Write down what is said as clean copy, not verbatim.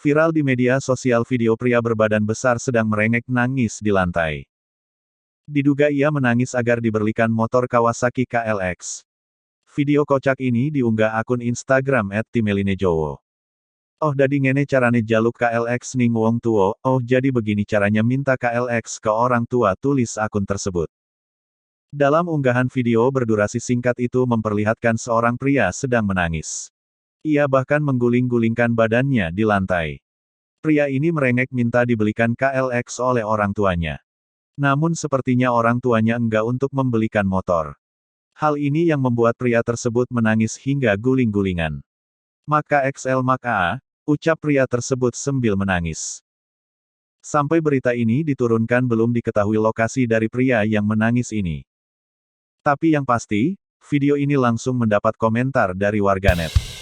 Viral di media sosial video pria berbadan besar sedang merengek nangis di lantai. Diduga ia menangis agar diberikan motor Kawasaki KLX. Video kocak ini diunggah akun Instagram @timelinejowo. Oh dadi ngene carane jaluk KLX ning wong tuwa, oh jadi begini caranya minta KLX ke orang tua, tulis akun tersebut. Dalam unggahan video berdurasi singkat itu memperlihatkan seorang pria sedang menangis. Ia bahkan mengguling-gulingkan badannya di lantai. Pria ini merengek minta dibelikan KLX oleh orang tuanya. Namun sepertinya orang tuanya enggak untuk membelikan motor. Hal ini yang membuat pria tersebut menangis hingga guling-gulingan. Maka XL maka, ucap pria tersebut sambil menangis. Sampai berita ini diturunkan belum diketahui lokasi dari pria yang menangis ini. Tapi yang pasti, video ini langsung mendapat komentar dari warganet.